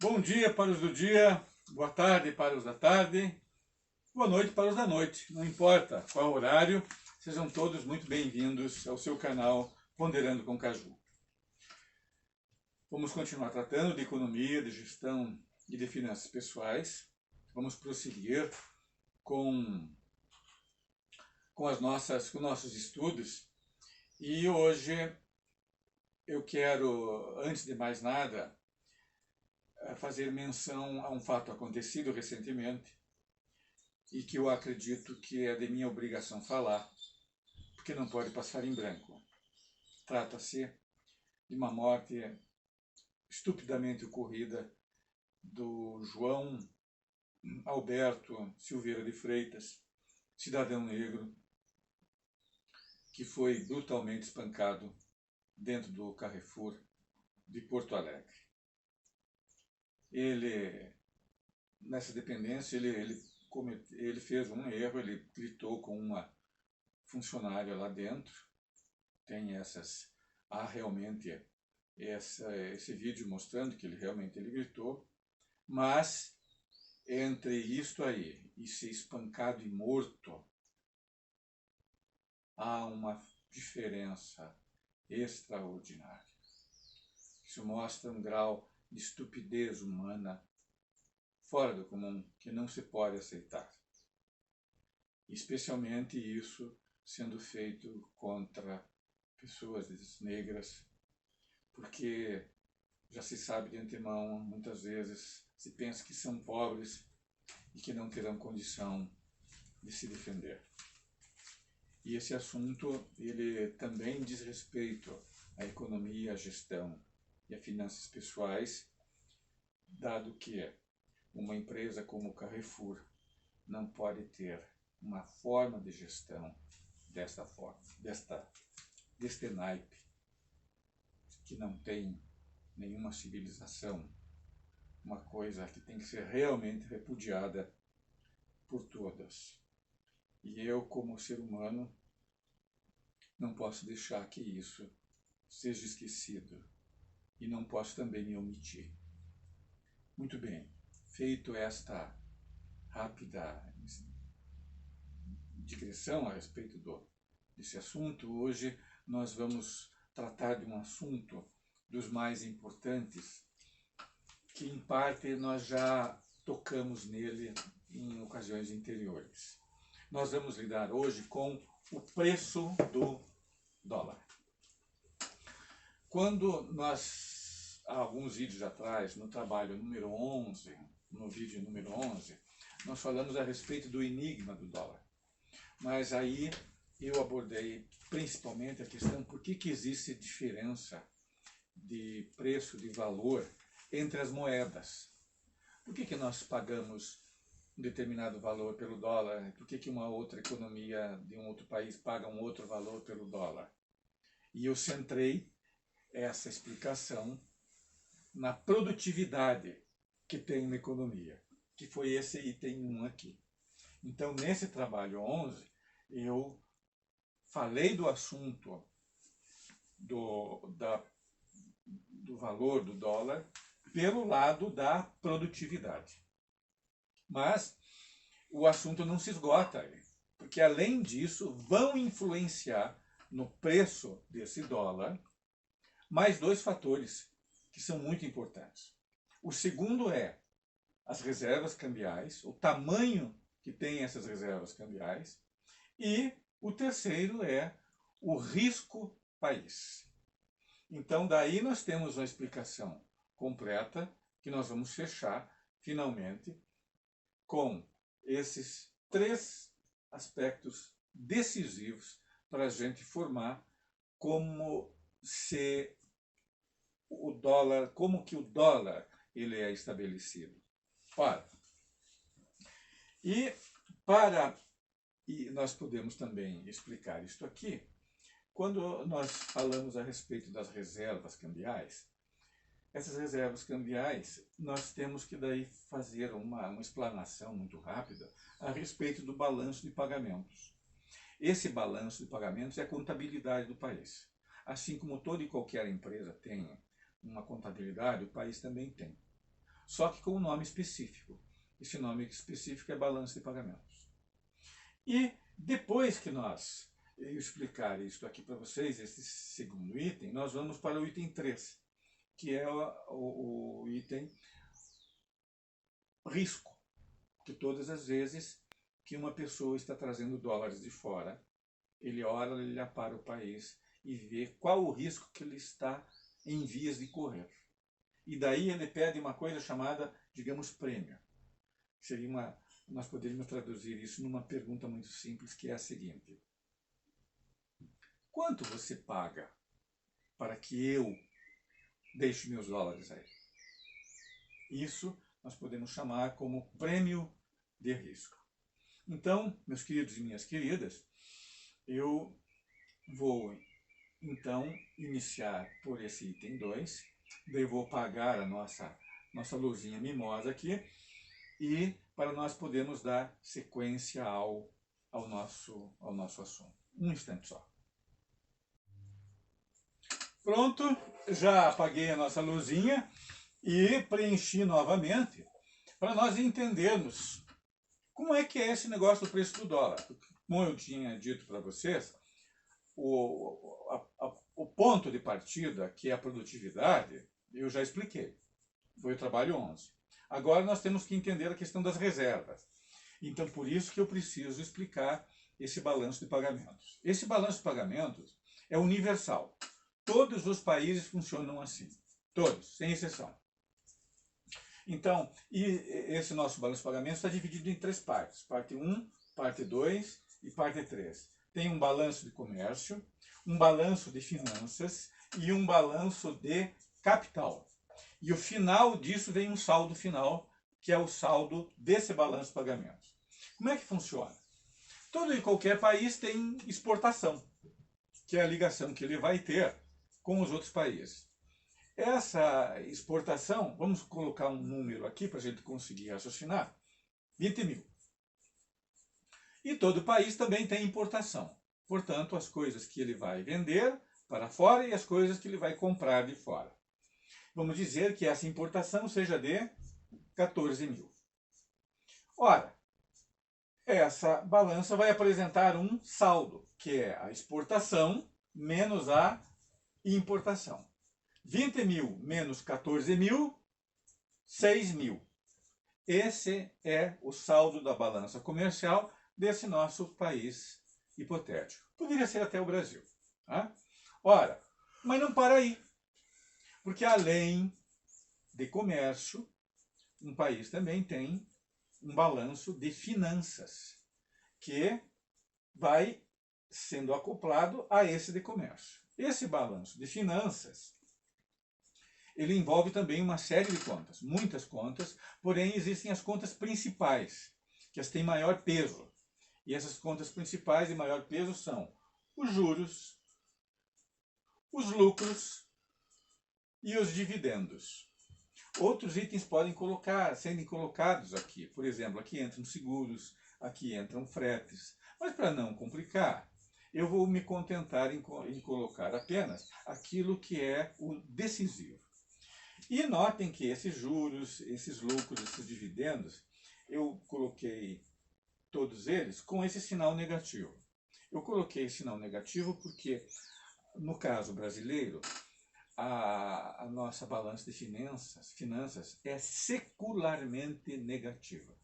Bom dia para os do dia, boa tarde para os da tarde, boa noite para os da noite. Não importa qual horário, sejam todos muito bem-vindos ao seu canal Ponderando com Caju. Vamos continuar tratando de economia, de gestão e de finanças pessoais. Vamos prosseguir com com nossos estudos. E hoje eu quero, antes de mais nada, fazer menção a um fato acontecido recentemente e que eu acredito que é de minha obrigação falar, porque não pode passar em branco. Trata-se de uma morte estupidamente ocorrida do João Alberto Silveira de Freitas, cidadão negro, que foi brutalmente espancado dentro do Carrefour de Porto Alegre. Ele, nessa dependência, ele fez um erro, ele gritou com uma funcionária lá dentro. Há realmente esse vídeo mostrando que ele realmente gritou, mas entre isto aí e ser espancado e morto, há uma diferença extraordinária. Isso mostra um grau de estupidez humana fora do comum que não se pode aceitar. Especialmente isso sendo feito contra pessoas negras, porque já se sabe de antemão, muitas vezes se pensa que são pobres e que não terão condição de se defender. E esse assunto, ele também diz respeito à economia, à gestão e a finanças pessoais, dado que uma empresa como o Carrefour não pode ter uma forma de gestão deste naipe, que não tem nenhuma civilização, uma coisa que tem que ser realmente repudiada por todas. E eu, como ser humano, não posso deixar que isso seja esquecido e não posso também me omitir. Muito bem, feito esta rápida digressão a respeito desse assunto, hoje nós vamos tratar de um assunto dos mais importantes, que em parte nós já tocamos nele em ocasiões anteriores. Nós vamos lidar hoje com o preço do dólar. Quando nós, há alguns vídeos atrás, no trabalho número 11, no vídeo número 11, nós falamos a respeito do enigma do dólar. Mas aí eu abordei principalmente a questão por que existe diferença de preço, de valor entre as moedas. Por que nós pagamos um determinado valor pelo dólar? Por que uma outra economia de um outro país paga um outro valor pelo dólar? E eu centrei essa explicação na produtividade que tem uma economia, que foi esse item 1 aqui. Então, nesse trabalho 11, eu falei do assunto do valor do dólar pelo lado da produtividade. Mas o assunto não se esgota aí, porque além disso vão influenciar no preço desse dólar mais dois fatores que são muito importantes. O segundo é as reservas cambiais, o tamanho que tem essas reservas cambiais, e o terceiro é o risco país. Então, daí nós temos uma explicação completa que nós vamos fechar, finalmente, com esses três aspectos decisivos para a gente formar como que o dólar ele é estabelecido. Ora, e nós podemos também explicar isto aqui, quando nós falamos a respeito das reservas cambiais. Essas reservas cambiais, nós temos que daí fazer uma explanação muito rápida a respeito do balanço de pagamentos. Esse balanço de pagamentos é a contabilidade do país. Assim como toda e qualquer empresa tem uma contabilidade, o país também tem. só que com um nome específico. Esse nome específico é balanço de pagamentos. E depois que eu explicar isso aqui para vocês, esse segundo item, nós vamos para o item 3, que é o item risco, que todas as vezes que uma pessoa está trazendo dólares de fora, ele olha para o país e vê qual o risco que ele está em vias de correr. E daí ele pede uma coisa chamada, digamos, prêmio. Nós poderíamos traduzir isso numa pergunta muito simples, que é a seguinte: quanto você paga para que eu deixe meus dólares aí? Isso nós podemos chamar como prêmio de risco. Então, meus queridos e minhas queridas, eu vou então iniciar por esse item 2, daí eu vou pagar a nossa luzinha mimosa aqui, e para nós podermos dar sequência ao nosso assunto. Um instante só. Pronto, já apaguei a nossa luzinha e preenchi novamente para nós entendermos como é que é esse negócio do preço do dólar. Como eu tinha dito para vocês, o ponto de partida, que é a produtividade, eu já expliquei. Foi o trabalho 11. Agora nós temos que entender a questão das reservas. Então, por isso que eu preciso explicar esse balanço de pagamentos. Esse balanço de pagamentos é universal. Todos os países funcionam assim. Todos, sem exceção. Então, esse nosso balanço de pagamentos está dividido em 3 partes. Parte 1, parte 2 e parte 3. Tem um balanço de comércio, um balanço de finanças e um balanço de capital. E o final disso vem um saldo final, que é o saldo desse balanço de pagamentos. Como é que funciona? Todo e qualquer país tem exportação, que é a ligação que ele vai ter com os outros países. Essa exportação, vamos colocar um número aqui para a gente conseguir raciocinar, 20 mil. E todo país também tem importação. Portanto, as coisas que ele vai vender para fora e as coisas que ele vai comprar de fora. Vamos dizer que essa importação seja de 14 mil. Ora, essa balança vai apresentar um saldo, que é a exportação menos a importação. 20 mil menos 14 mil, 6 mil. Esse é o saldo da balança comercial desse nosso país hipotético. Poderia ser até o Brasil. Tá? Ora, mas não para aí. Porque além de comércio, um país também tem um balanço de finanças, que vai sendo acoplado a esse de comércio. Esse balanço de finanças, ele envolve também uma série de contas, muitas contas, porém existem as contas principais, que as têm maior peso. E essas contas principais de maior peso são os juros, os lucros e os dividendos. Outros itens podem serem colocados aqui. Por exemplo, aqui entram seguros, aqui entram fretes. Mas para não complicar, eu vou me contentar em colocar apenas aquilo que é o decisivo. E notem que esses juros, esses lucros, esses dividendos, eu coloquei todos eles com esse sinal negativo. Eu coloquei esse sinal negativo porque, no caso brasileiro, a nossa balança de finanças é secularmente negativa.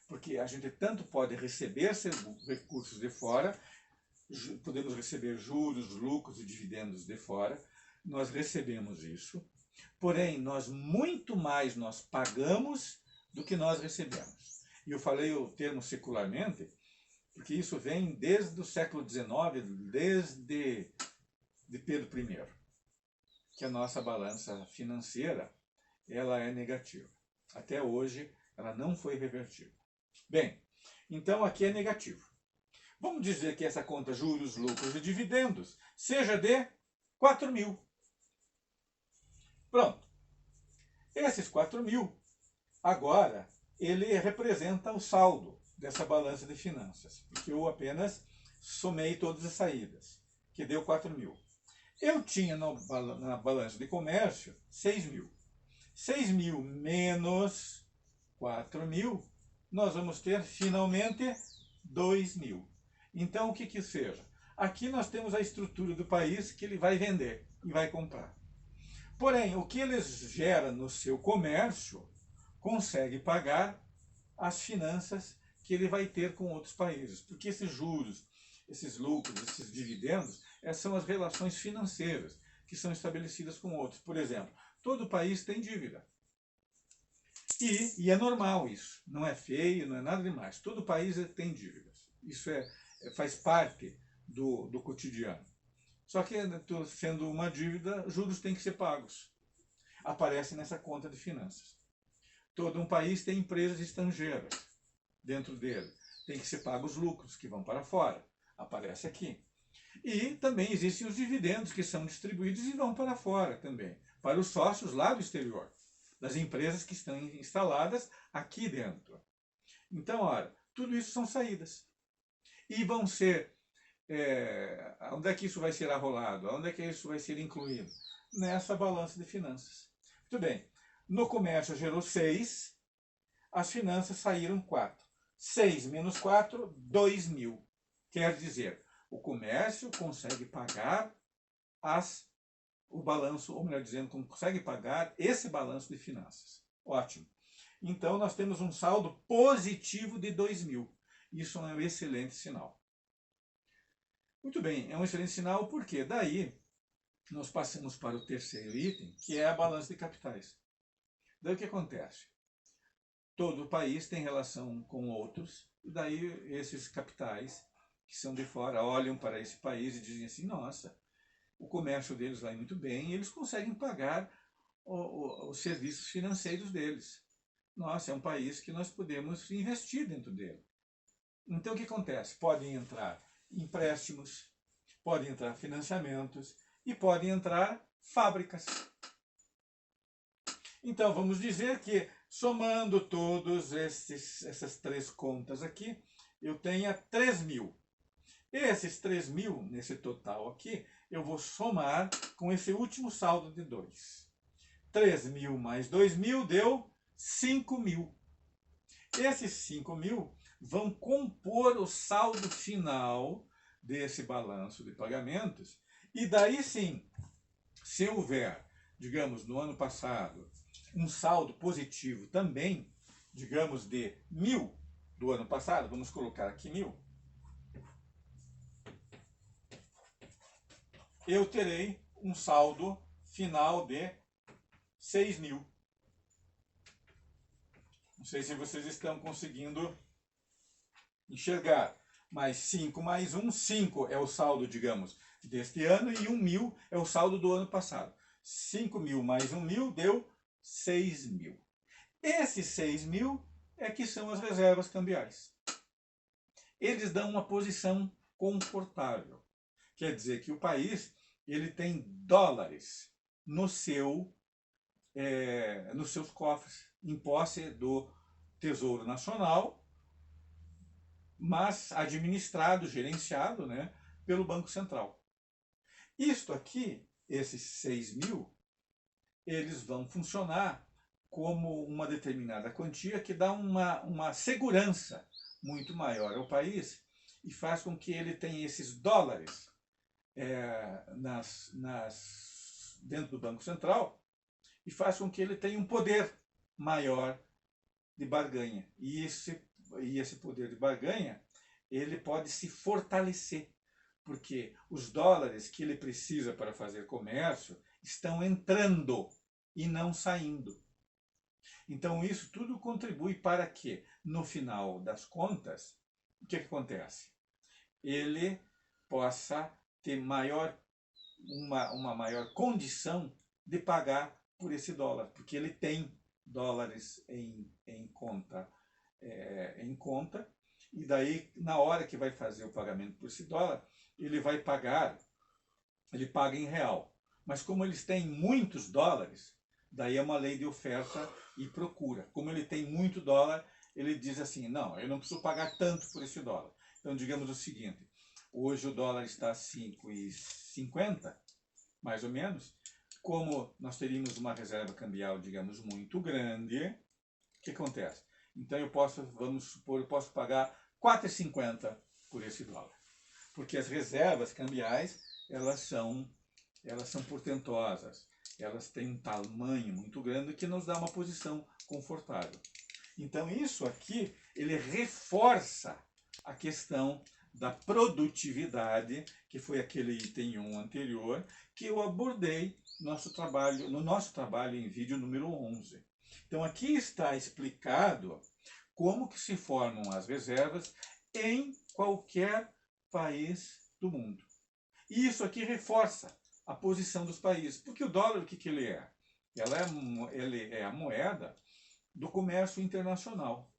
Porque a gente tanto pode receber recursos de fora, podemos receber juros, lucros e dividendos de fora, nós recebemos isso, porém, muito mais nós pagamos do que nós recebemos. E eu falei o termo secularmente, porque isso vem desde o século XIX, desde de Pedro I, que a nossa balança financeira ela é negativa. Até hoje, ela não foi revertida. Bem, então aqui é negativo. Vamos dizer que essa conta juros, lucros e dividendos seja de 4 mil. Pronto. Esses 4 mil, agora, ele representa o saldo dessa balança de finanças, porque eu apenas somei todas as saídas, que deu 4 mil. Eu tinha na balança de comércio 6 mil. 6.000 menos 4.000, nós vamos ter finalmente 2.000. Então, o que seja? Aqui nós temos a estrutura do país que ele vai vender e vai comprar. Porém, o que ele gera no seu comércio consegue pagar as finanças que ele vai ter com outros países. Porque esses juros, esses lucros, esses dividendos, são as relações financeiras que são estabelecidas com outros. Por exemplo, todo país tem dívida. E é normal isso. Não é feio, não é nada demais. Todo país tem dívidas. Isso faz parte do cotidiano. Só que, sendo uma dívida, juros têm que ser pagos. Aparece nessa conta de finanças. Todo um país tem empresas estrangeiras dentro dele. Tem que ser pagos os lucros que vão para fora. Aparece aqui. E também existem os dividendos que são distribuídos e vão para fora também. Para os sócios lá do exterior. Das empresas que estão instaladas aqui dentro. Então, olha, tudo isso são saídas. E vão ser... onde é que isso vai ser arrolado? Onde é que isso vai ser incluído? Nessa balança de finanças. Muito bem. No comércio gerou 6, as finanças saíram 4. 6 menos 4, 2.000. Quer dizer, o comércio consegue pagar o balanço, ou melhor dizendo, consegue pagar esse balanço de finanças. Ótimo. Então, nós temos um saldo positivo de 2.000. Isso é um excelente sinal. Muito bem, é um excelente sinal porque daí nós passamos para o terceiro item, que é a balança de capitais. Daí o que acontece? Todo país tem relação com outros, e daí esses capitais que são de fora olham para esse país e dizem assim, nossa, o comércio deles vai muito bem e eles conseguem pagar os serviços financeiros deles. Nossa, é um país que nós podemos investir dentro dele. Então o que acontece? Podem entrar empréstimos, podem entrar financiamentos e podem entrar fábricas. Então vamos dizer que, somando todas essas três contas aqui, eu tenha 3.000. Esses 3.000, nesse total aqui, eu vou somar com esse último saldo de 2. 3.000 mais 2.000 deu 5.000. Esses 5.000 vão compor o saldo final desse balanço de pagamentos. E daí sim, se houver, digamos, no ano passado, um saldo positivo também, digamos, de 1.000 do ano passado, vamos colocar aqui 1.000, eu terei um saldo final de 6.000. Não sei se vocês estão conseguindo enxergar, mas 5 mais 1, 5 é o saldo, digamos, deste ano, e 1.000 é o saldo do ano passado. 5.000 mais 1.000 deu 6.000. Esses 6.000 é que são as reservas cambiais. Eles dão uma posição confortável. Quer dizer que o país ele tem dólares nos seus cofres, em posse do Tesouro Nacional, mas administrado, gerenciado, né, pelo Banco Central. Isto aqui, esses 6.000, eles vão funcionar como uma determinada quantia que dá uma segurança muito maior ao país e faz com que ele tenha esses dólares dentro do Banco Central e faz com que ele tenha um poder maior de barganha. E esse poder de barganha, ele pode se fortalecer, porque os dólares que ele precisa para fazer comércio estão entrando e não saindo. Então isso tudo contribui para que, no final das contas, o que acontece? Ele possa ter uma maior condição de pagar por esse dólar, porque ele tem dólares em conta, e daí, na hora que vai fazer o pagamento por esse dólar, ele paga em real. Mas como eles têm muitos dólares, daí é uma lei de oferta e procura. Como ele tem muito dólar, ele diz assim, não, eu não preciso pagar tanto por esse dólar. Então, digamos o seguinte, hoje o dólar está a 5,50, mais ou menos, como nós teríamos uma reserva cambial, digamos, muito grande, o que acontece? Então eu posso, vamos supor, eu posso pagar 4,50 por esse dólar. Porque as reservas cambiais, elas são portentosas. Elas têm um tamanho muito grande que nos dá uma posição confortável. Então isso aqui, ele reforça a questão da produtividade, que foi aquele item 1 anterior, que eu abordei no nosso trabalho em vídeo número 11. Então aqui está explicado como que se formam as reservas em qualquer país do mundo. E isso aqui reforça a posição dos países, porque o dólar, o que ele é? Ele é a moeda do comércio internacional,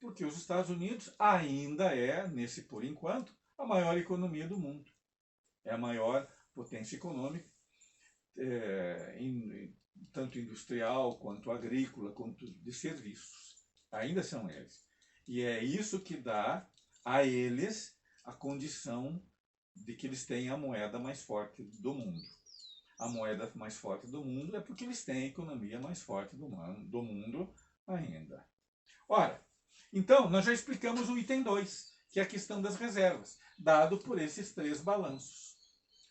porque os Estados Unidos ainda é, por enquanto, a maior economia do mundo. É a maior potência econômica, tanto industrial, quanto agrícola, quanto de serviços. Ainda são eles. E é isso que dá a eles a condição de que eles têm a moeda mais forte do mundo. A moeda mais forte do mundo é porque eles têm a economia mais forte do mundo ainda. Ora, então, nós já explicamos o item 2, que é a questão das reservas, dado por esses 3 balanços.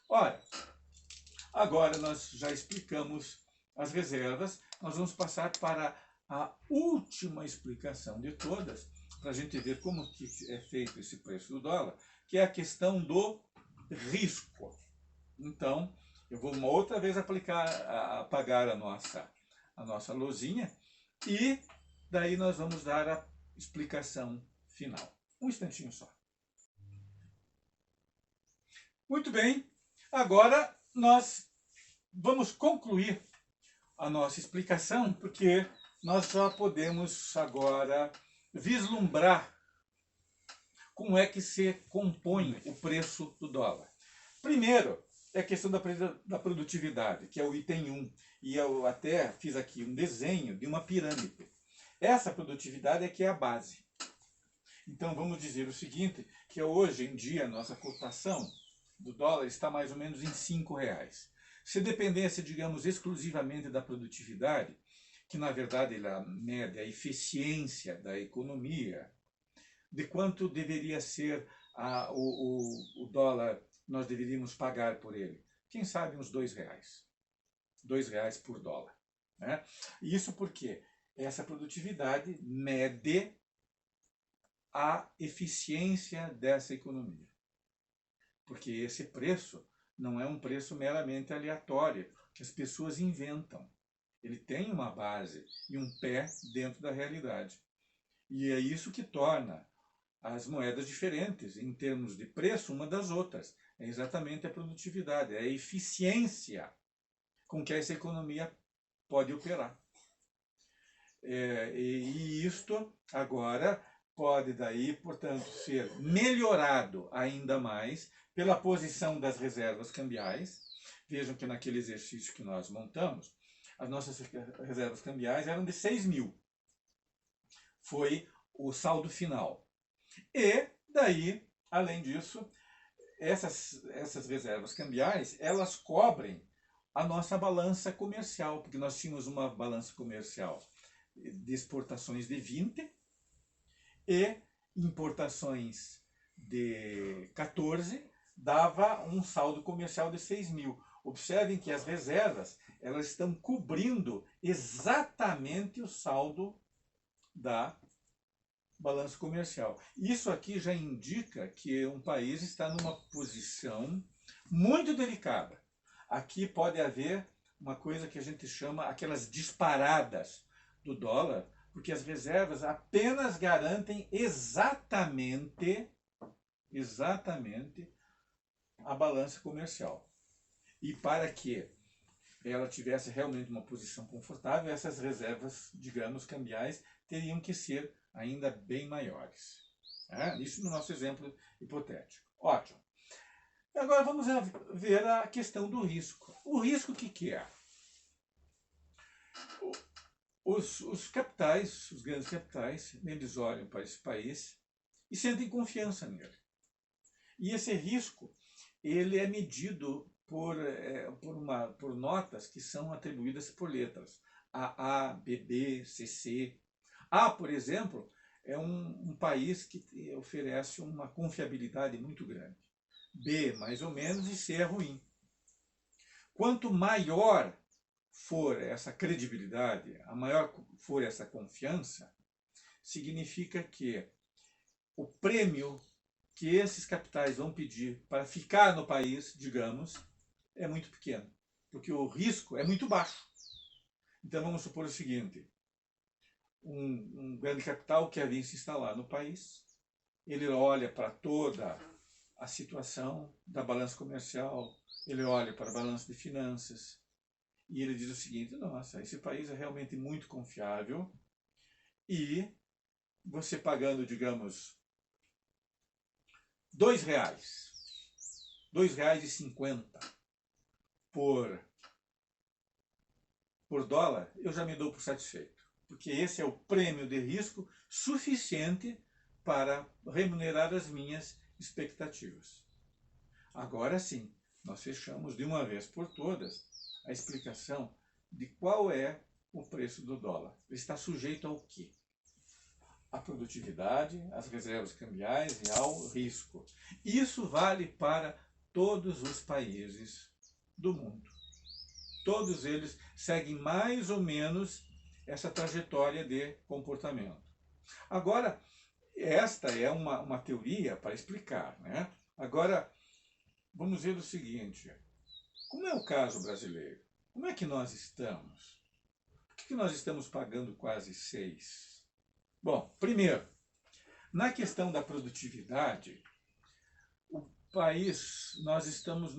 Ora, agora nós já explicamos as reservas, nós vamos passar para a última explicação de todas, para a gente ver como que é feito esse preço do dólar, que é a questão do risco. Então, eu vou uma outra vez apagar a nossa luzinha e daí nós vamos dar a explicação final. Um instantinho só. Muito bem, agora nós vamos concluir a nossa explicação, porque nós já podemos agora vislumbrar como é que se compõe o preço do dólar. Primeiro, é a questão da produtividade, que é o item 1. E eu até fiz aqui um desenho de uma pirâmide. Essa produtividade é que é a base. Então vamos dizer o seguinte, que hoje em dia a nossa cotação do dólar está mais ou menos em R$ 5. Se dependesse, digamos, exclusivamente da produtividade, que na verdade ela mede a eficiência da economia, de quanto deveria ser o dólar, nós deveríamos pagar por ele? Quem sabe uns R$ 2. R$ 2 por dólar. Né? Isso porque essa produtividade mede a eficiência dessa economia. Porque esse preço não é um preço meramente aleatório, que as pessoas inventam. Ele tem uma base e um pé dentro da realidade. E é isso que torna as moedas diferentes em termos de preço uma das outras. É exatamente a produtividade, é a eficiência com que essa economia pode operar. E isto agora pode daí, portanto, ser melhorado ainda mais pela posição das reservas cambiais. Vejam que naquele exercício que nós montamos, as nossas reservas cambiais eram de 6 mil. Foi o saldo final. E daí, além disso, essas reservas cambiais, elas cobrem a nossa balança comercial, porque nós tínhamos uma balança comercial de exportações de 20 e importações de 14, dava um saldo comercial de 6 mil. Observem que as reservas, elas estão cobrindo exatamente o saldo da balança comercial. Isso aqui já indica que um país está numa posição muito delicada. Aqui pode haver uma coisa que a gente chama aquelas disparadas do dólar, porque as reservas apenas garantem exatamente a balança comercial. E para que ela tivesse realmente uma posição confortável, essas reservas, digamos, cambiais, teriam que ser ainda bem maiores. Isso no nosso exemplo hipotético. Ótimo. Agora vamos ver a questão do risco. O risco o que é? Os capitais, os grandes capitais, eles olham para esse país e sentem confiança nele. E esse risco, ele é medido por notas que são atribuídas por letras. AA, BB, CC. A, por exemplo, é um país que oferece uma confiabilidade muito grande. B, mais ou menos, e C é ruim. Quanto maior for essa credibilidade, a maior for essa confiança, significa que o prêmio que esses capitais vão pedir para ficar no país, digamos, é muito pequeno, porque o risco é muito baixo. Então vamos supor o seguinte: um grande capital quer vir se instalar no país, ele olha para toda a situação da balança comercial, ele olha para a balança de finanças, e ele diz o seguinte: nossa, esse país é realmente muito confiável, e você pagando, digamos, R$ 2,50 por dólar, eu já me dou por satisfeito, porque esse é o prêmio de risco suficiente para remunerar as minhas expectativas. Agora sim, nós fechamos de uma vez por todas a explicação de qual é o preço do dólar. Ele está sujeito ao quê? À produtividade, às reservas cambiais e ao risco. Isso vale para todos os países do mundo. Todos eles seguem mais ou menos essa trajetória de comportamento. Agora, esta é uma teoria para explicar, né? Agora, vamos ver o seguinte: como é o caso brasileiro? Como é que nós estamos? Por que nós estamos pagando quase 6? Bom, primeiro, na questão da produtividade, o país, nós estamos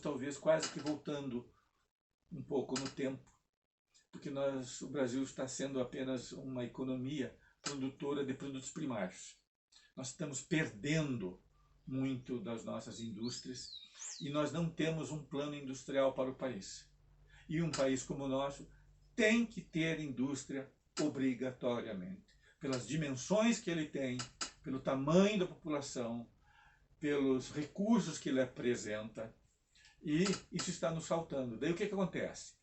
talvez quase que voltando um pouco no tempo, porque o Brasil está sendo apenas uma economia produtora de produtos primários. Nós estamos perdendo muito das nossas indústrias e nós não temos um plano industrial para o país. E um país como o nosso tem que ter indústria obrigatoriamente, pelas dimensões que ele tem, pelo tamanho da população, pelos recursos que ele apresenta, e isso está nos faltando. Daí o que acontece?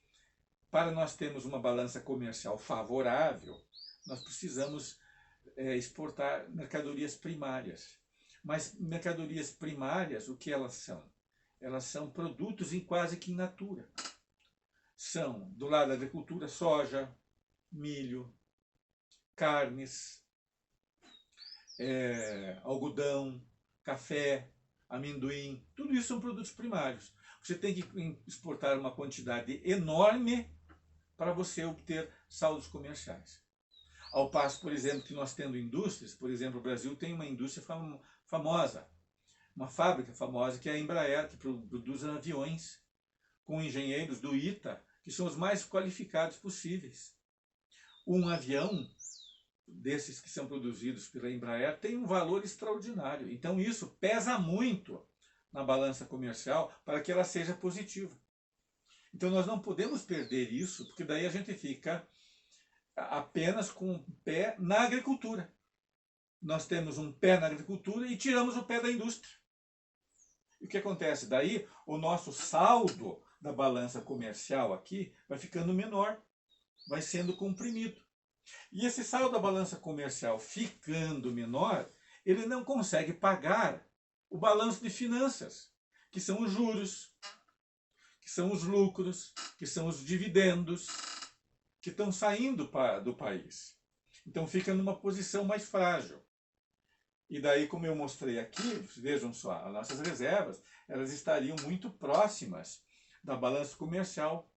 Para nós termos uma balança comercial favorável, nós precisamos exportar mercadorias primárias. Mas mercadorias primárias, o que elas são? Elas são produtos quase que in natura. São, do lado da agricultura, soja, milho, carnes, algodão, café, amendoim, tudo isso são produtos primários. Você tem que exportar uma quantidade enorme para você obter saldos comerciais. Ao passo, por exemplo, que nós tendo indústrias, por exemplo, o Brasil tem uma indústria famosa, uma fábrica famosa, que é a Embraer, que produz aviões, com engenheiros do ITA, que são os mais qualificados possíveis. Um avião desses que são produzidos pela Embraer tem um valor extraordinário. Então isso pesa muito na balança comercial para que ela seja positiva. Então nós não podemos perder isso, porque daí a gente fica apenas com um pé na agricultura. Nós temos um pé na agricultura e tiramos o pé da indústria. E o que acontece? Daí o nosso saldo da balança comercial aqui vai ficando menor, vai sendo comprimido. E esse saldo da balança comercial ficando menor, ele não consegue pagar o balanço de finanças, que são os juros, que são os lucros, que são os dividendos, que estão saindo do país. Então fica numa posição mais frágil. E daí, como eu mostrei aqui, vejam só, as nossas reservas, elas estariam muito próximas da balança comercial.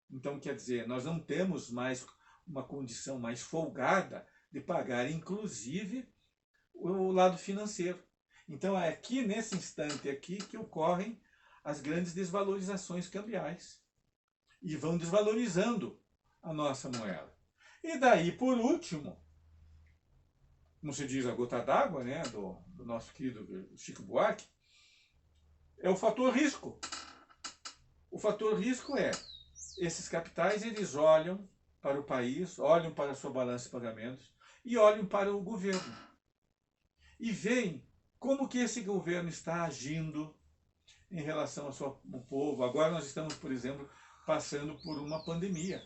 Então, quer dizer, nós não temos mais uma condição mais folgada de pagar, inclusive, o lado financeiro. Então, é aqui, nesse instante aqui, que ocorrem as grandes desvalorizações cambiais. E vão desvalorizando a nossa moeda. E daí, por último, como se diz, a gota d'água, né, do nosso querido Chico Buarque, é o fator risco. O fator risco é, esses capitais, eles olham para o país, olham para a sua balança de pagamentos e olham para o governo. E veem como que esse governo está agindo, em relação ao povo. Agora nós estamos, por exemplo, passando por uma pandemia.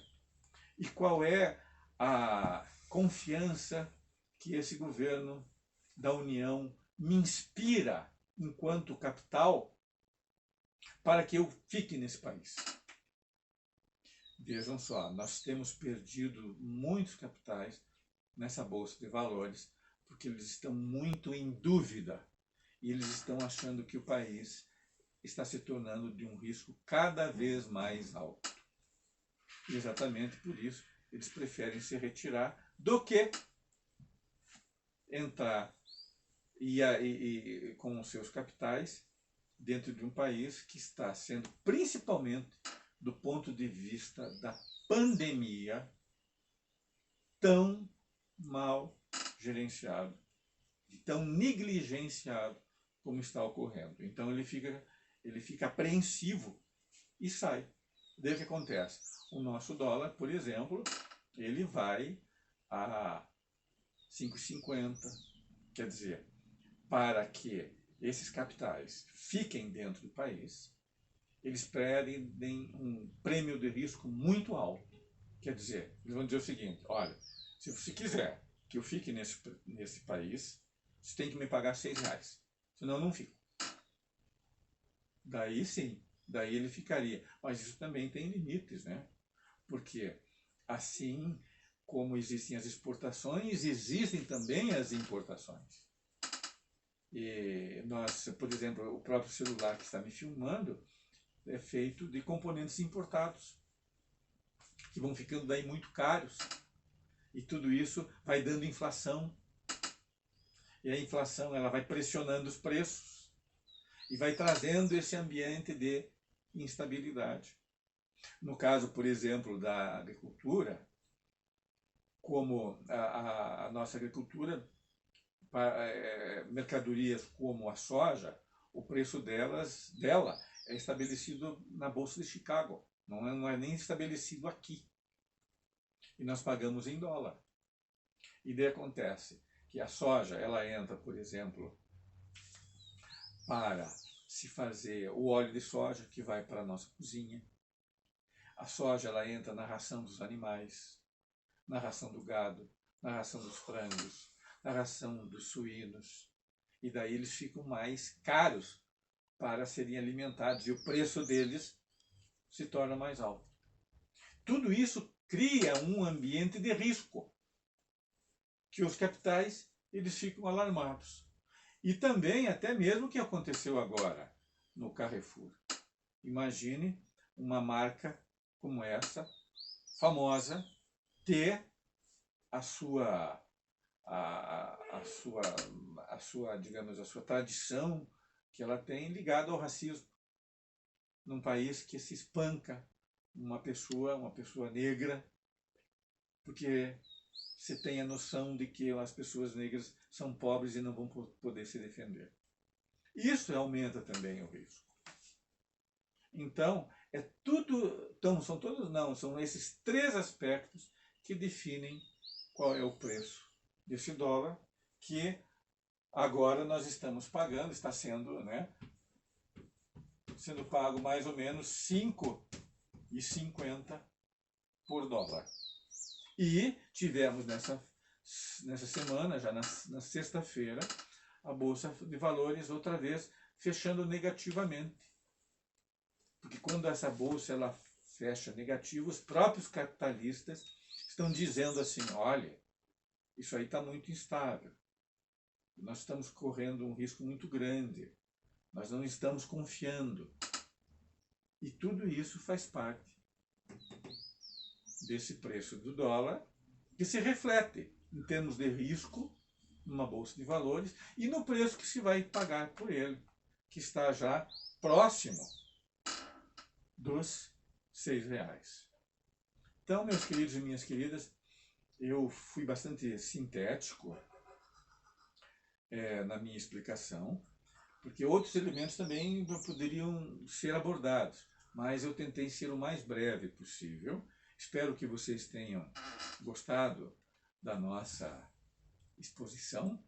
E qual é a confiança que esse governo da União me inspira enquanto capital para que eu fique nesse país? Vejam só, nós temos perdido muitos capitais nessa Bolsa de Valores porque eles estão muito em dúvida e eles estão achando que o país está se tornando de um risco cada vez mais alto. E exatamente por isso eles preferem se retirar do que entrar com os seus capitais dentro de um país que está sendo, principalmente do ponto de vista da pandemia, tão mal gerenciado, tão negligenciado como está ocorrendo. Então ele fica apreensivo e sai. Daí o que acontece? O nosso dólar, por exemplo, ele vai a 5,50. Quer dizer, para que esses capitais fiquem dentro do país, eles pedem um prêmio de risco muito alto. Quer dizer, eles vão dizer o seguinte: olha, se você quiser que eu fique nesse país, você tem que me pagar R$6, senão eu não fico. Daí sim, daí ele ficaria. Mas isso também tem limites, né? Porque assim como existem as exportações, existem também as importações. E nós, por exemplo, o próprio celular que está me filmando é feito de componentes importados, que vão ficando daí muito caros. E tudo isso vai dando inflação. E a inflação ela vai pressionando os preços e vai trazendo esse ambiente de instabilidade. No caso, por exemplo, da agricultura, como a nossa agricultura, mercadorias como a soja, o preço dela é estabelecido na Bolsa de Chicago, não é nem estabelecido aqui. E nós pagamos em dólar. E daí acontece que a soja, ela entra, por exemplo, para se fazer o óleo de soja que vai para a nossa cozinha. A soja, ela entra na ração dos animais, na ração do gado, na ração dos frangos, na ração dos suínos. E daí eles ficam mais caros para serem alimentados e o preço deles se torna mais alto. Tudo isso cria um ambiente de risco, que os capitais eles ficam alarmados. E também, até mesmo o que aconteceu agora no Carrefour. Imagine uma marca como essa, famosa, ter a sua digamos, a sua tradição que ela tem ligada ao racismo, num país que se espanca uma pessoa negra, porque você tem a noção de que as pessoas negras são pobres e não vão poder se defender. Isso aumenta também o risco. Então, são esses três aspectos que definem qual é o preço desse dólar, que agora nós estamos pagando, está sendo pago mais ou menos R$5,50 por dólar. E tivemos nessa semana, já na sexta-feira, a Bolsa de Valores outra vez fechando negativamente. Porque quando essa bolsa ela fecha negativo, os próprios capitalistas estão dizendo assim: olha, isso aí está muito instável. Nós estamos correndo um risco muito grande. Nós não estamos confiando. E tudo isso faz parte desse preço do dólar, que se reflete em termos de risco numa bolsa de valores e no preço que se vai pagar por ele, que está já próximo dos R$6. Então, meus queridos e minhas queridas, eu fui bastante sintético na minha explicação, porque outros elementos também poderiam ser abordados, mas eu tentei ser o mais breve possível. Espero que vocês tenham gostado da nossa exposição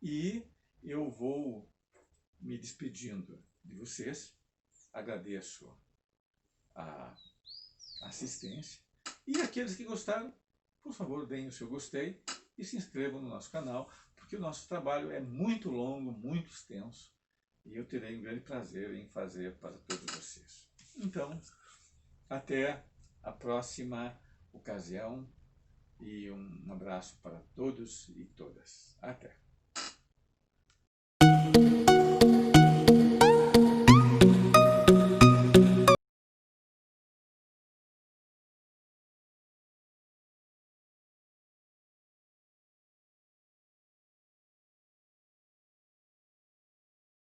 e eu vou me despedindo de vocês, agradeço a assistência. E aqueles que gostaram, por favor, deem o seu gostei e se inscrevam no nosso canal, porque o nosso trabalho é muito longo, muito extenso, e eu terei um grande prazer em fazer para todos vocês. Então, até a próxima ocasião e um abraço para todos e todas. Até!